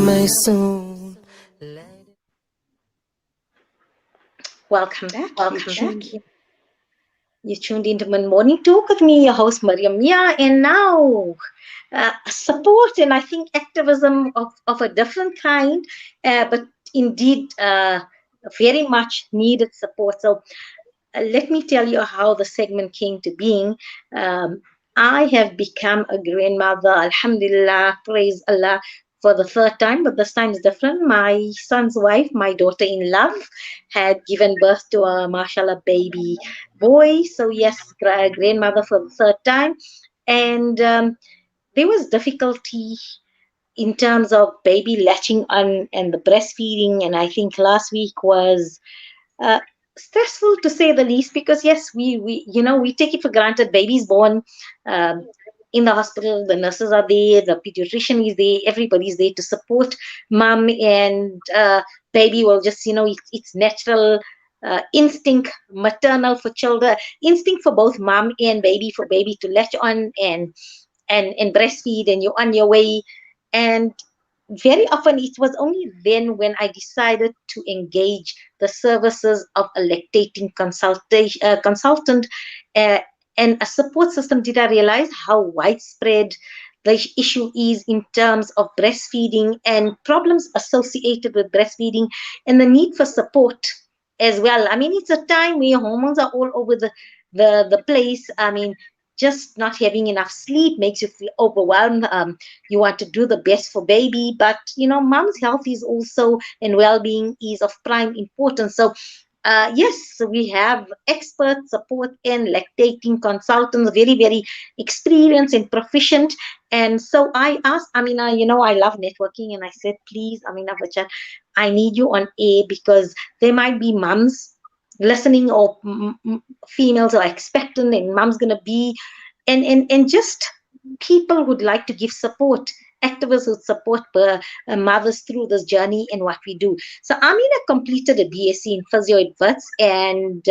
my soul. Welcome back. You tuned into my morning talk with me, your host Mariam Mia, and now support and I think activism of a different kind, but indeed very much needed support. So let me tell you how the segment came to being. Um, I have become a grandmother, Alhamdulillah, praise Allah, for the third time, but this time is different. My son's wife, my daughter in love, had given birth to a mashallah baby boy. So, yes, grandmother for the third time. And there was difficulty in terms of baby latching on and the breastfeeding. And I think last week was uh, stressful to say the least, because yes, we take it for granted. Baby's born um, in the hospital, the nurses are there, the pediatrician is there, everybody's there to support mom, and baby will just, it's natural instinct, maternal for children, instinct for both mom and baby, for baby to latch on and breastfeed, and you're on your way. And very often it was only then when I decided to engage the services of a lactating consultant uh, and a support system did I realize how widespread the issue is in terms of breastfeeding and problems associated with breastfeeding, and the need for support as well. I mean, it's a time where hormones are all over the place. I mean, just not having enough sleep makes you feel overwhelmed. You want to do the best for baby, but mom's health is also, and well-being is of prime importance. So yes, so we have expert support and lactating consultants, very very experienced and proficient. And so I asked Amina, I love networking, and I said, please, Amina Vachiat, I need you on air because there might be mums listening, or females are expectant and mom's going to be, and just people would like to give support, activists who support mothers through this journey and what we do. So Amina completed a BSc in physio adverts and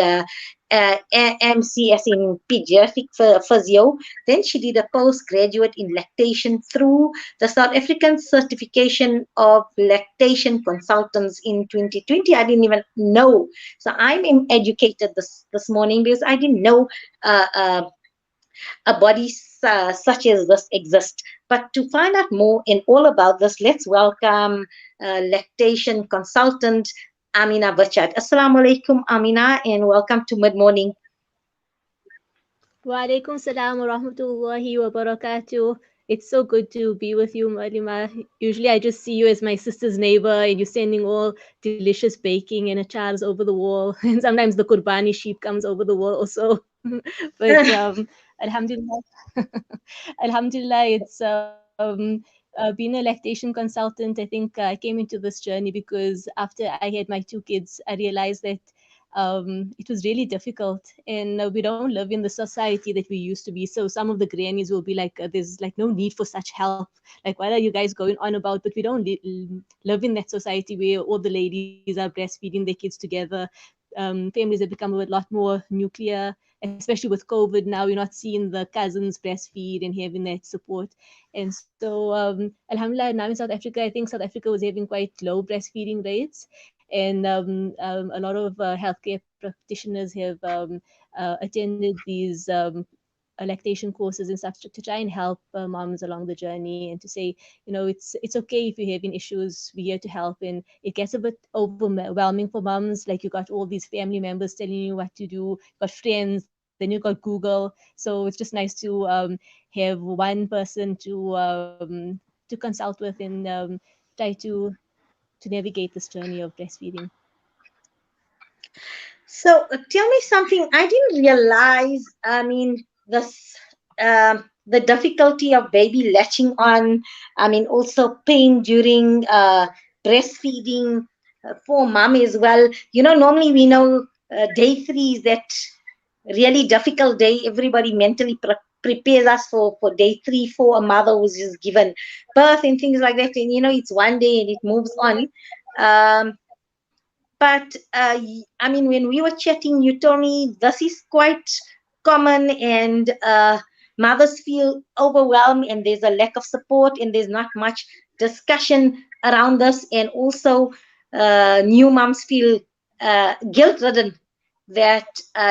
MCS in pediatric physio. Then she did a postgraduate in lactation through the South African Certification of Lactation Consultants in 2020. I didn't even know. So I'm educated this morning because I didn't know uh, uh, a body such as this exists. But to find out more and all about this, let's welcome lactation consultant Aamena Vachiat. Assalamu alaikum, Aamena, and welcome to Mid Morning. Wa alaikum salam wa rahmatullahi wa barakatuh. It's so good to be with you, Malima. Usually I just see you as my sister's neighbor and you're sending all delicious baking and achars over the wall. And sometimes the Qurbani sheep comes over the wall also. But alhamdulillah, alhamdulillah, it's being a lactation consultant. I think I came into this journey because after I had my two kids, I realized that it was really difficult, and we don't live in the society that we used to be. So some of the grannies will be like, there's like no need for such help, like what are you guys going on about? But we don't live in that society where all the ladies are breastfeeding their kids together. Families have become a lot more nuclear, especially with COVID. Now you're not seeing the cousins breastfeed and having that support. And so alhamdulillah, now in South Africa, I think South Africa was having quite low breastfeeding rates, and a lot of healthcare practitioners have attended these lactation courses and stuff to try and help moms along the journey, and to say, it's okay if you're having issues, we're here to help. And it gets a bit overwhelming for moms, like you got all these family members telling you what to do, you got friends, then you got Google. So it's just nice to have one person to consult with and try to navigate this journey of breastfeeding. So tell me something. I didn't realize. I mean, the difficulty of baby latching on. I mean, also pain during breastfeeding for mom as well. Normally we know day 3 is that really difficult day. Everybody mentally prepares us for day 3, for a mother who's just given birth and things like that. And it's one day and it moves on. But I mean, when we were chatting, you told me this is quite common, and mothers feel overwhelmed, and there's a lack of support, and there's not much discussion around this, and also new moms feel guilt-ridden that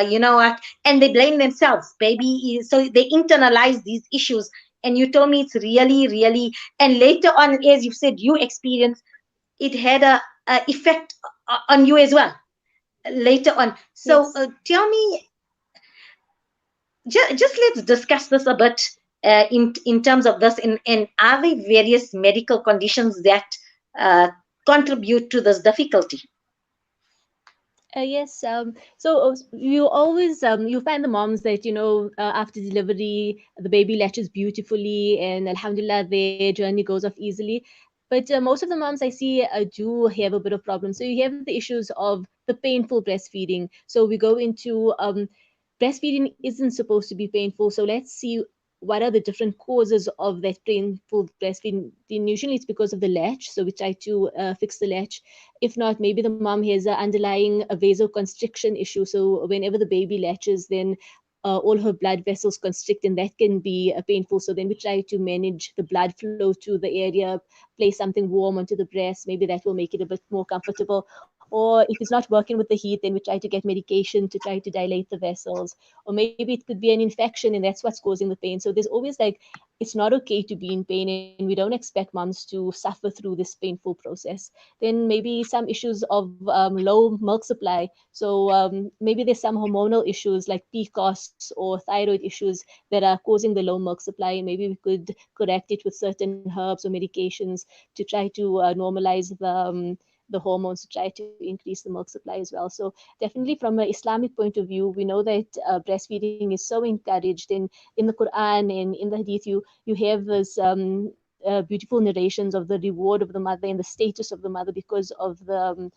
you know what, and they blame themselves, baby so they internalize these issues. And you told me it's really, really, and later on, as you said, you experienced it had a effect on you as well later on. So Yes. tell me, just let's discuss this a bit in terms of this. And are there various medical conditions that uh, contribute to this difficulty? Yes. So you always you find the moms that after delivery the baby latches beautifully, and Alhamdulillah their journey goes off easily. But most of the moms I see do have a bit of problems. So you have the issues of the painful breastfeeding. So we go into breastfeeding isn't supposed to be painful. So let's see what are the different causes of that painful breastfeeding. Usually it's because of the latch. So we try to fix the latch. If not, maybe the mom has an underlying vasoconstriction issue. So whenever the baby latches, then all her blood vessels constrict, and that can be painful. So then we try to manage the blood flow to the area, place something warm onto the breast. Maybe that will make it a bit more comfortable. Or if it's not working with the heat, then we try to get medication to try to dilate the vessels. Or maybe it could be an infection, and that's what's causing the pain. So there's always like, it's not okay to be in pain, and we don't expect moms to suffer through this painful process. Then maybe some issues of low milk supply. So maybe there's some hormonal issues like PCOS or thyroid issues that are causing the low milk supply. Maybe we could correct it with certain herbs or medications to try to normalize the hormones, to try to increase the milk supply as well. So definitely from an Islamic point of view, we know that breastfeeding is so encouraged in the Quran and in the Hadith. You have this beautiful narrations of the reward of the mother and the status of the mother because of the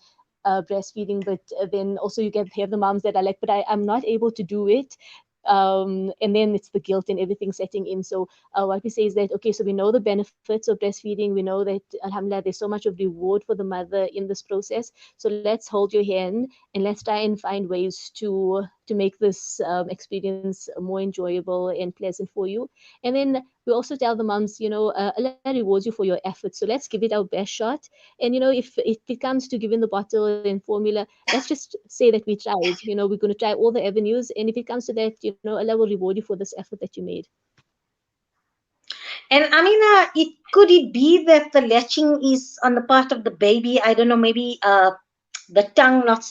breastfeeding. But then also you have the moms that are like, but I'm not able to do it. And then it's the guilt and everything setting in. So what we say is that, okay, so we know the benefits of breastfeeding. We know that, alhamdulillah, there's so much of reward for the mother in this process. So let's hold your hand and let's try and find ways to make this experience more enjoyable and pleasant for you. And then we also tell the moms, Allah rewards you for your efforts. So let's give it our best shot. And if it comes to giving the bottle and formula, let's just say that we tried. We're going to try all the avenues, and if it comes to that, Allah will reward you for this effort that you made. And I mean, could it be that the latching is on the part of the baby? I don't know, maybe the tongue not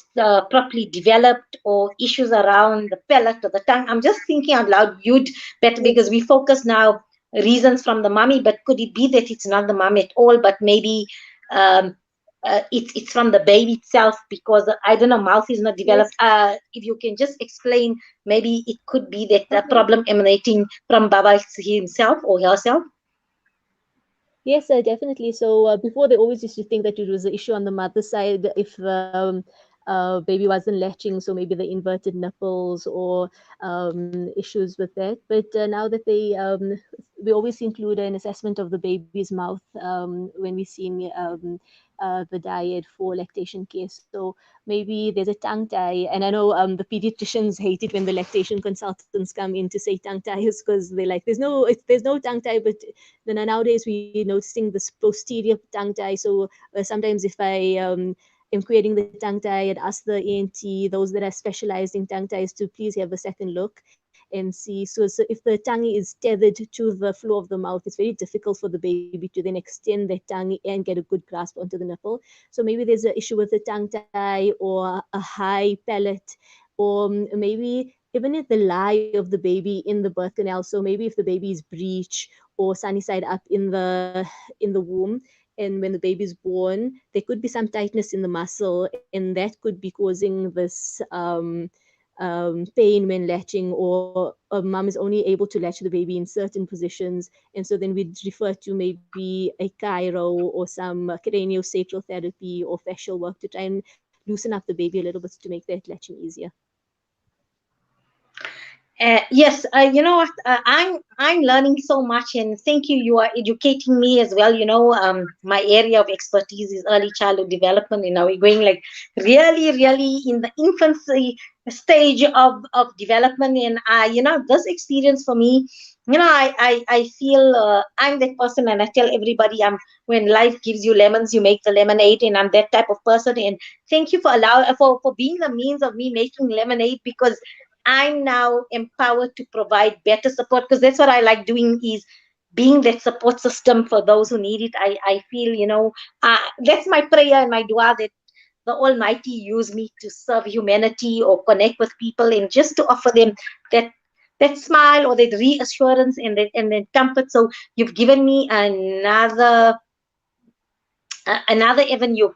properly developed, or issues around the palate or the tongue. I'm just thinking out loud. You'd better, because Yes. we focus now reasons from the mummy, but could it be that it's not the mum at all, but maybe um, it's from the baby itself, because I don't know, mouth is not developed. Yes. If you can just explain, maybe it could be that the Okay. problem emanating from Baba himself or herself. Yes, definitely. So before, they always used to think that it was an issue on the mother's side if the baby wasn't latching, so maybe the inverted nipples or issues with that. But now that we always include an assessment of the baby's mouth when we see the diet for lactation case. So maybe there's a tongue tie, and I know the pediatricians hate it when the lactation consultants come in to say tongue ties, because they're like, there's no tongue tie, but then nowadays we're noticing this posterior tongue tie. So sometimes if I am creating the tongue tie, I'd ask the ENT, those that are specialized in tongue ties, to please have a second look and see. So if the tongue is tethered to the floor of the mouth, it's very difficult for the baby to then extend their tongue and get a good grasp onto the nipple. So maybe there's an issue with the tongue tie or a high palate, or maybe even if the lie of the baby in the birth canal. So maybe if the baby is breech or sunny side up in the womb, and when the baby is born, there could be some tightness in the muscle, and that could be causing this pain when latching, or a mom is only able to latch the baby in certain positions. And so then we'd refer to maybe a chiro or some craniosacral therapy or fascial work to try and loosen up the baby a little bit to make that latching easier. Yes, you know what? I'm learning so much, and thank you. You are educating me as well. My area of expertise is early childhood development, and now we're going like really, really in the infancy stage of development. And this experience for me I feel I'm that person, and I tell everybody, when life gives you lemons, you make the lemonade, and I'm that type of person. And thank you for being the means of me making lemonade, because I'm now empowered to provide better support, because that's what I like doing, is being that support system for those who need it. I feel, that's my prayer and my dua, that the Almighty use me to serve humanity or connect with people, and just to offer them that smile, or that reassurance, and that comfort. So you've given me another avenue.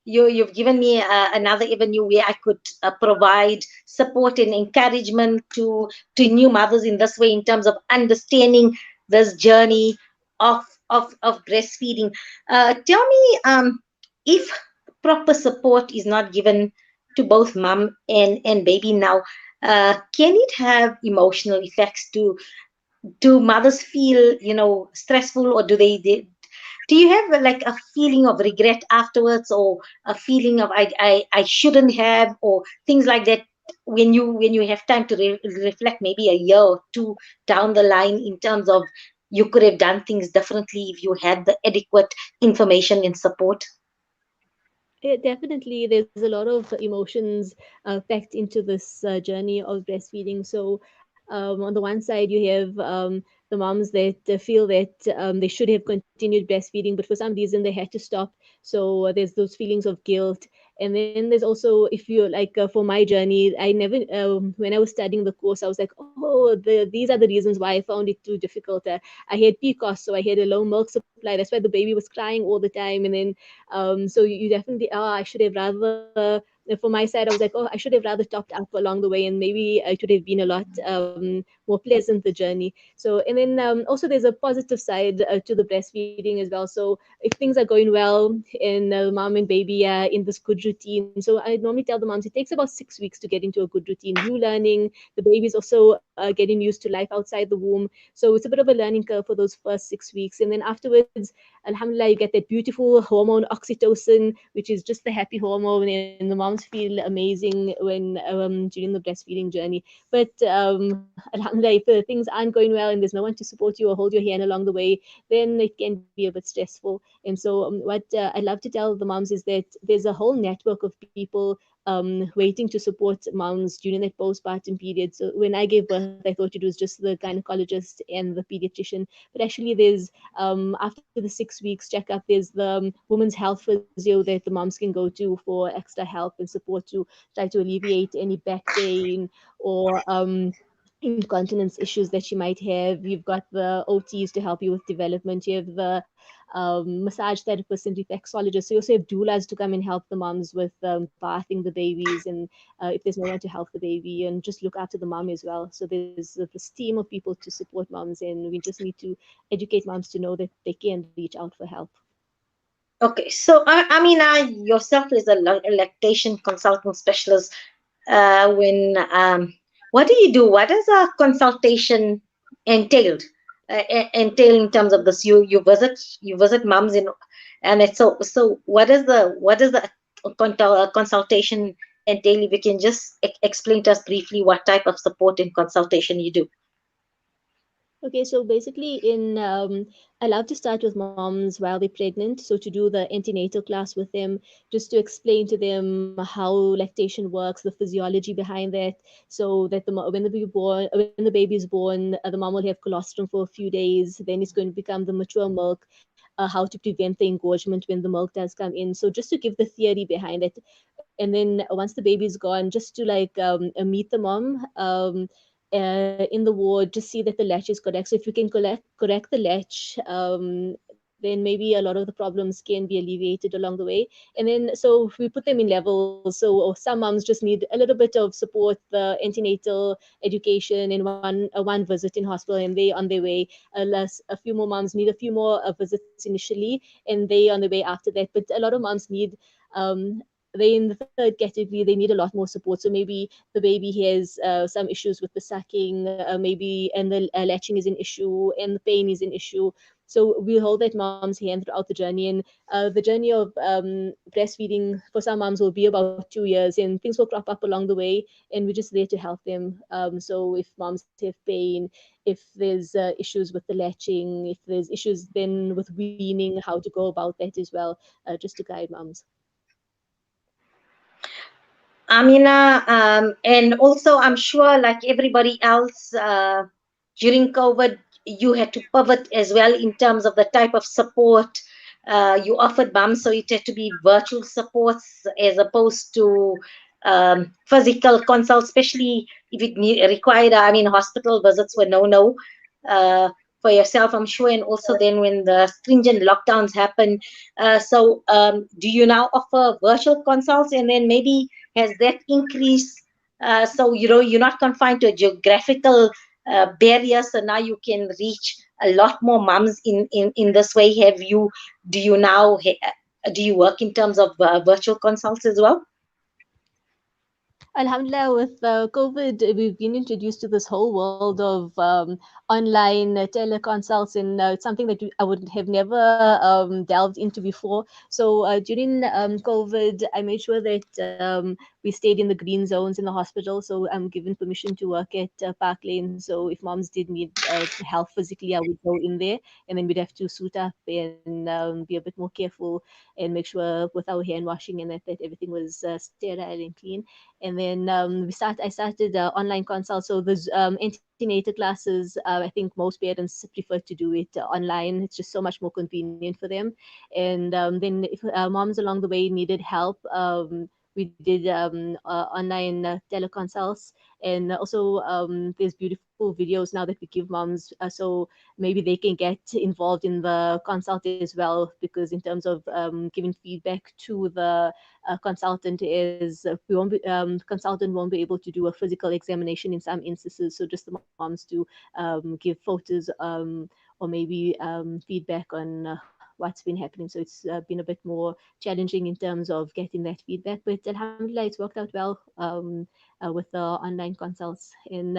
You've given me another avenue where I could provide support and encouragement to new mothers in this way, in terms of understanding this journey of breastfeeding. Tell me, if proper support is not given to both mom and baby now, can it have emotional effects? Do mothers feel, stressful, or do you have like a feeling of regret afterwards, or a feeling of I shouldn't have, or things like that, when you have time to reflect, maybe a year or two down the line, in terms of you could have done things differently if you had the adequate information and support? Definitely, there's a lot of emotions packed into this journey of breastfeeding. So, on the one side, you have the moms that feel that they should have continued breastfeeding, but for some reason they had to stop. So, there's those feelings of guilt. And then there's also, if you like, for my journey, I never, when I was studying the course, I was like, oh, these are the reasons why I found it too difficult. I had PCOS, so I had a low milk supply. That's why the baby was crying all the time. And then so you definitely, I should have rather, for my side, I was like, oh, I should have rather topped up along the way, and maybe it would have been a lot more pleasant, the journey. So, and then also there's a positive side to the breastfeeding as well. So if things are going well, and mom and baby are in this good routine, so I normally tell the moms it takes about 6 weeks to get into a good routine. You learning, the baby's also getting used to life outside the womb. So it's a bit of a learning curve for those first 6 weeks, and then afterwards, alhamdulillah, you get that beautiful hormone oxytocin, which is just the happy hormone, and the moms feel amazing when during the breastfeeding journey. But alhamdulillah, if things aren't going well and there's no one to support you or hold your hand along the way, then it can be a bit stressful. And so what I love to tell the moms is that there's a whole network of people waiting to support moms during that postpartum period. So when I gave birth, I thought it was just the gynecologist and the pediatrician, but actually there's after the 6 weeks checkup, there's the women's health physio that the moms can go to for extra help and support to try to alleviate any back pain or incontinence issues that you might have. You've got the OTs to help you with development. You have the massage therapists and reflexologists. So you also have doulas to come and help the moms with bathing the babies, and if there's no one to help the baby, and just look after the mom as well. So there's this team of people to support moms, and we just need to educate moms to know that they can reach out for help. Okay, so yourself is a lactation consultant specialist. When What do you do? What does a consultation entailed entail in terms of this? You visit moms in, and it's so. What does the consultation entail? If you can just explain to us briefly what type of support and consultation you do. Okay, so basically, I love to start with moms while they're pregnant. So to do the antenatal class with them, just to explain to them how lactation works, the physiology behind that, so that when the baby is born, the mom will have colostrum for a few days. Then it's going to become the mature milk. How to prevent the engorgement when the milk does come in. So just to give the theory behind it, and then once the baby's gone, just to like meet the mom. In the ward, just see that the latch is correct. So if you can correct the latch, then maybe a lot of the problems can be alleviated along the way. And then so we put them in levels. So some moms just need a little bit of support, the antenatal education, and one visit in hospital, and they on their way. A few more moms need a few more visits initially, and they on the way after that. But a lot of moms need they in the third category, they need a lot more support. So maybe the baby has some issues with the sucking, maybe, and the latching is an issue, and the pain is an issue. So we hold that mom's hand throughout the journey, and the journey of breastfeeding for some moms will be about 2 years, and things will crop up along the way, and we're just there to help them. So if moms have pain, if there's issues with the latching, if there's issues then with weaning, how to go about that as well, just to guide moms. Amina, and also I'm sure, like everybody else, during COVID, you had to pivot as well in terms of the type of support you offered mum. So it had to be virtual supports as opposed to physical consults, especially if it required, I mean, hospital visits were no. Uh, for yourself, I'm sure, and also then when the stringent lockdowns happen. So, do you now offer virtual consults, and then maybe has that increased? So you're not confined to a geographical barrier, so now you can reach a lot more mums in this way. Do you now do you work in terms of virtual consults as well? Alhamdulillah, with COVID, we've been introduced to this whole world of online teleconsults, and it's something that I would have never delved into before. So during COVID, I made sure that we stayed in the green zones in the hospital. So I'm given permission to work at Park Lane. So if moms did need help physically, I would go in there, and then we'd have to suit up and be a bit more careful and make sure with our hand washing and that everything was sterile and clean. And then I started online consults. So there's antenatal classes. I think most parents prefer to do it online. It's just so much more convenient for them. And then if moms along the way needed help, we did online teleconsults, and also there's beautiful videos now that we give moms, so maybe they can get involved in the consult as well, because in terms of giving feedback to the consultant is we won't be, consultant won't be able to do a physical examination in some instances, so just the moms to give photos or maybe feedback on what's been happening. So it's been a bit more challenging in terms of getting that feedback, but alhamdulillah, it's worked out well with the online consults. And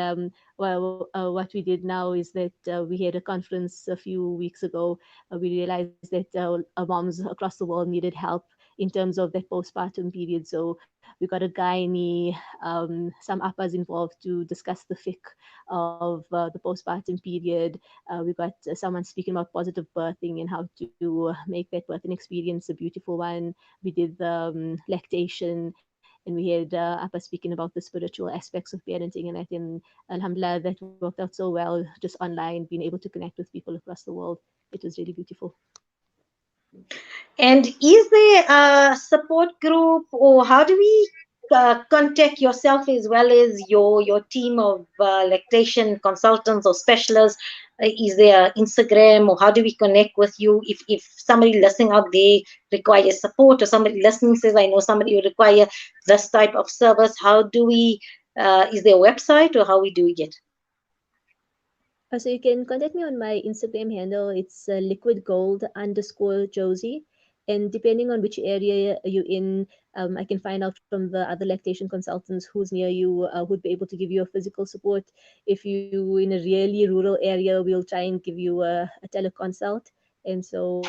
what we did now is that we had a conference a few weeks ago. We realized that moms across the world needed help in terms of that postpartum period. So we got a gynae, some appas involved to discuss the fiqh of the postpartum period. We got someone speaking about positive birthing and how to make that birthing experience a beautiful one. We did the lactation, and we had Appa speaking about the spiritual aspects of parenting, and I think alhamdulillah that worked out so well, just online, being able to connect with people across the world. It was really beautiful. And is there a support group, or how do we contact yourself as well as your team of lactation consultants or specialists? Is there Instagram, or how do we connect with you if somebody listening out there requires support, or somebody listening says, I know somebody would require this type of service? How do we? Is there a website, or how we do it? So you can contact me on my Instagram handle. It's liquidgold_Josie. And depending on which area you're in, I can find out from the other lactation consultants who's near you, who'd be able to give you a physical support. If you're in a really rural area, we'll try and give you a teleconsult. And so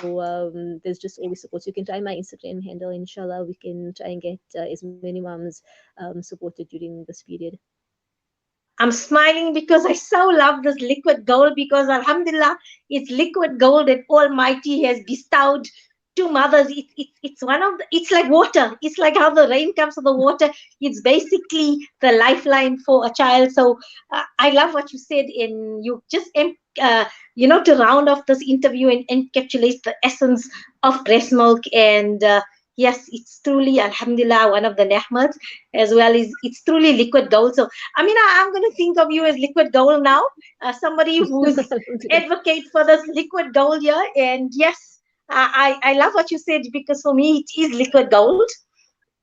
there's just always support. So you can try my Instagram handle. Inshallah, we can try and get as many moms supported during this period. I'm smiling because I so love this liquid gold, because Alhamdulillah, it's liquid gold that Almighty has bestowed to mothers. It's one of it's like water. It's like how the rain comes to the water. It's basically the lifeline for a child. So I love what you said, and you just to round off this interview and encapsulate the essence of breast milk. And yes, it's truly, alhamdulillah, one of the ni'mats, as well as it's truly liquid gold. So I mean, I'm going to think of you as liquid gold now, somebody who's advocate for this liquid gold here. And yes, I love what you said, because for me it is liquid gold.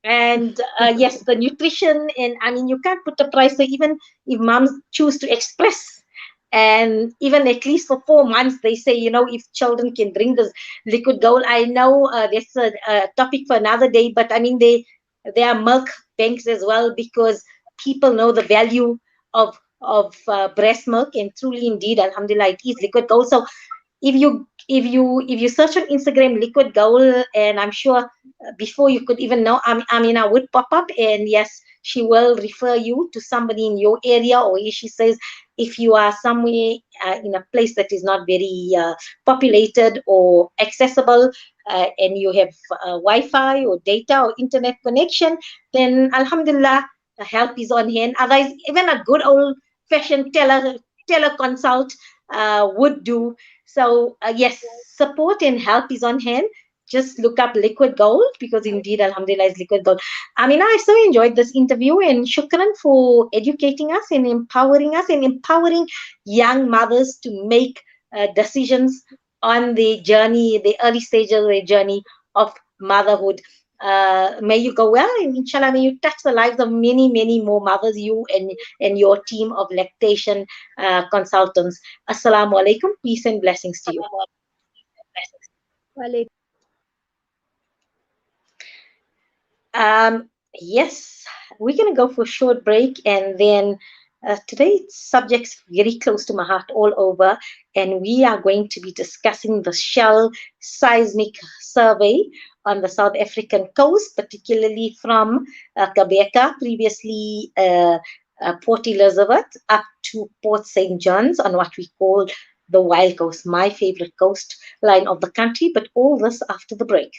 And yes, the nutrition, and I mean, you can't put a price. So even if moms choose to express, and even at least for 4 months, they say, if children can drink this liquid gold. I know that's a topic for another day, but I mean, There are milk banks as well, because people know the value of breast milk, and truly indeed, alhamdulillah, it is liquid gold. So if you search on Instagram liquid gold, and I'm sure before you could even know, Amina would pop up, and yes, she will refer you to somebody in your area, or if she says if you are somewhere in a place that is not very populated or accessible, and you have Wi-Fi or data or internet connection, then alhamdulillah, help is on hand. Otherwise, even a good old fashioned teleconsult would do. So yes, support and help is on hand. Just look up liquid gold, because indeed, alhamdulillah, is liquid gold. I mean, I so enjoyed this interview, and shukran for educating us and empowering young mothers to make decisions on the journey, the early stages of the journey of motherhood. May you go well, and inshallah, may you touch the lives of many, many more mothers, you and your team of lactation consultants. Assalamu alaikum. Peace and blessings to you. Walaikum. Yes, we're going to go for a short break, and then today's subject's very close to my heart all over, and we are going to be discussing the Shell seismic survey on the South African coast, particularly from Gqeberha, previously Port Elizabeth, up to Port St. John's, on what we call the Wild Coast, my favorite coastline of the country. But all this after the break.